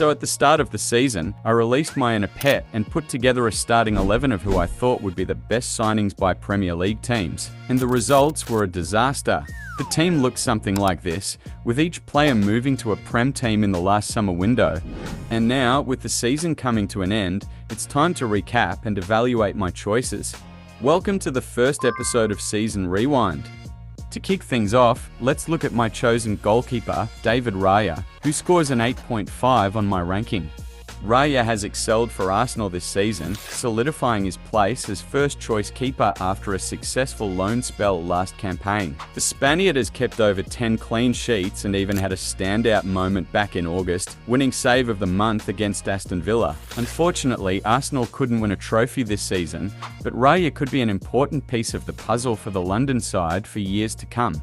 So at the start of the season, I released my inner pet and put together a starting 11 of who I thought would be the best signings by Premier League teams. And the results were a disaster. The team looked something like this, with each player moving to a Prem team in the last summer window. And now, with the season coming to an end, it's time to recap and evaluate my choices. Welcome to the first episode of Season Rewind. To kick things off, let's look at my chosen goalkeeper, David Raya, who scores an 8.5 on my ranking. Raya has excelled for Arsenal this season, solidifying his place as first-choice keeper after a successful loan spell last campaign. The Spaniard has kept over 10 clean sheets and even had a standout moment back in August, winning Save of the Month against Aston Villa. Unfortunately, Arsenal couldn't win a trophy this season, but Raya could be an important piece of the puzzle for the London side for years to come.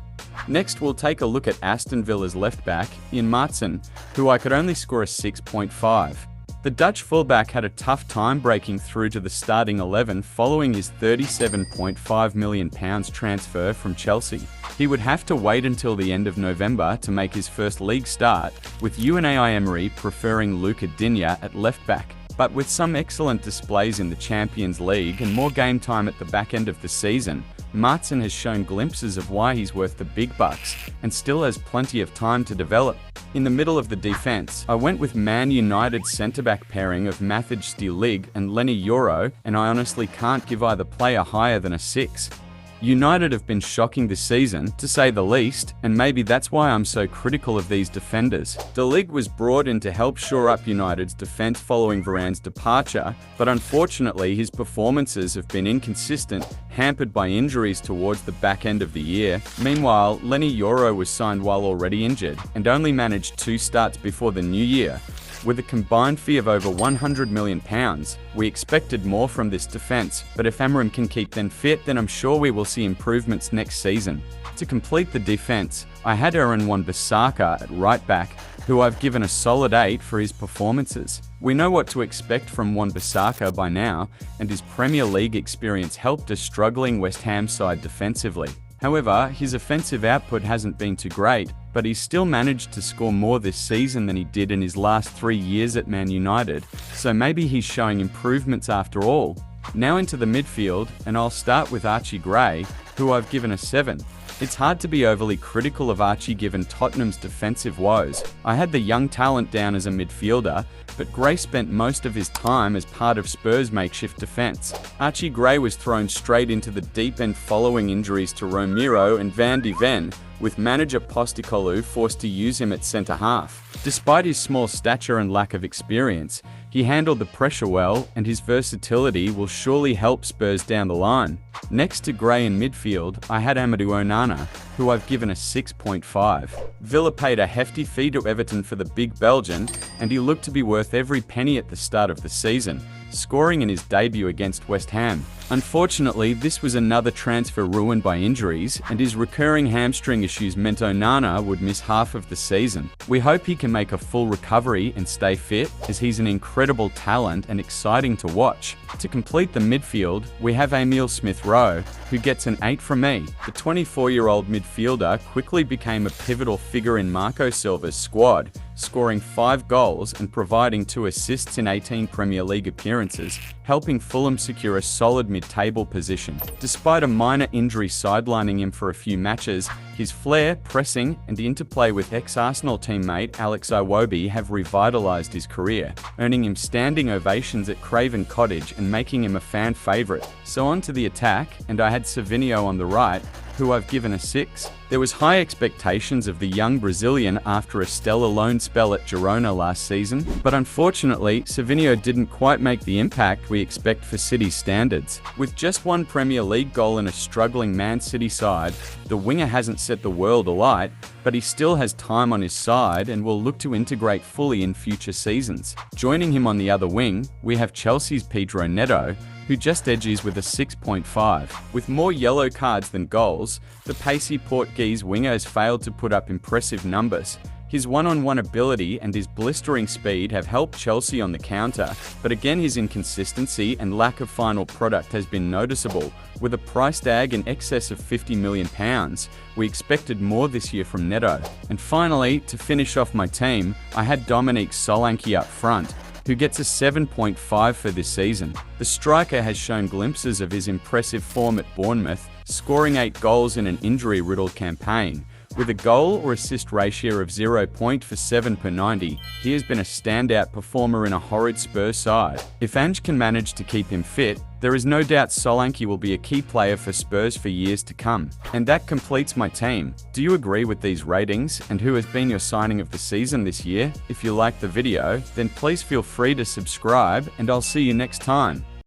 Next, we'll take a look at Aston Villa's left-back, in Maatsen, who I could only score a 6.5. The Dutch fullback had a tough time breaking through to the starting 11 following his £37.5 million transfer from Chelsea. He would have to wait until the end of November to make his first league start, with Unai Emery preferring Luca Digne at left-back. But with some excellent displays in the Champions League and more game time at the back end of the season, Maatsen has shown glimpses of why he's worth the big bucks and still has plenty of time to develop. In the middle of the defense, I went with Man United's centre-back pairing of Matthijs, Ligt and Lenny Yoro, and I honestly can't give either player higher than a 6. United have been shocking this season, to say the least, and maybe that's why I'm so critical of these defenders. Ligt was brought in to help shore up United's defence following Varane's departure, but unfortunately his performances have been inconsistent, hampered by injuries towards the back end of the year. Meanwhile, Lenny Yoro was signed while already injured, and only managed 2 starts before the new year. With a combined fee of over £100 million, we expected more from this defence, but if Amorim can keep them fit, then I'm sure we will see improvements next season. To complete the defence, I had Wan-Bissaka at right back, who I've given a solid 8 for his performances. We know what to expect from Wan-Bissaka by now, and his Premier League experience helped a struggling West Ham side defensively. However, his offensive output hasn't been too great, but he's still managed to score more this season than he did in his last 3 years at Man United, so maybe he's showing improvements after all. Now into the midfield, and I'll start with Archie Gray, who I've given a 7. It's hard to be overly critical of Archie given Tottenham's defensive woes. I had the young talent down as a midfielder, but Gray spent most of his time as part of Spurs' makeshift defence. Archie Gray was thrown straight into the deep end following injuries to Romero and Van de Ven, with manager Postecoglou forced to use him at centre-half. Despite his small stature and lack of experience, he handled the pressure well, and his versatility will surely help Spurs down the line. Next to Gray in midfield, I had Amadou Onana, who I've given a 6.5. Villa paid a hefty fee to Everton for the big Belgian, and he looked to be worth every penny at the start of the season, scoring in his debut against West Ham. Unfortunately, this was another transfer ruined by injuries, and his recurring hamstring issues meant Onana would miss half of the season. We hope he can make a full recovery and stay fit, as he's an incredible talent and exciting to watch. To complete the midfield, we have Emile Smith-Rowe, who gets an 8 from me. The 24-year-old midfielder quickly became a pivotal figure in Marco Silva's squad, scoring 5 goals and providing 2 assists in 18 Premier League appearances, helping Fulham secure a solid mid-table position. Despite a minor injury sidelining him for a few matches, his flair, pressing, and interplay with ex-Arsenal teammate Alex Iwobi have revitalised his career, earning him standing ovations at Craven Cottage and making him a fan favourite. So on to the attack, and I had Savinho on the right, who I've given a 6. There was high expectations of the young Brazilian after a stellar loan spell at Girona last season, but unfortunately, Savinho didn't quite make the impact we expect for City's standards. With just 1 Premier League goal in a struggling Man City side, the winger hasn't set the world alight, but he still has time on his side and will look to integrate fully in future seasons. Joining him on the other wing, we have Chelsea's Pedro Neto, who just edges with a 6.5. With more yellow cards than goals, the pacey Portuguese winger has failed to put up impressive numbers. His one-on-one ability and his blistering speed have helped Chelsea on the counter, but again his inconsistency and lack of final product has been noticeable. With a price tag in excess of £50 million, we expected more this year from Neto. And finally, to finish off my team, I had Dominic Solanke up front, who gets a 7.5 for this season. The striker has shown glimpses of his impressive form at Bournemouth, scoring 8 goals in an injury-riddled campaign. With a goal or assist ratio of 0.47 per 90, he has been a standout performer in a horrid Spurs side. If Ange can manage to keep him fit, there is no doubt Solanke will be a key player for Spurs for years to come. And that completes my team. Do you agree with these ratings, and who has been your signing of the season this year? If you liked the video, then please feel free to subscribe, and I'll see you next time.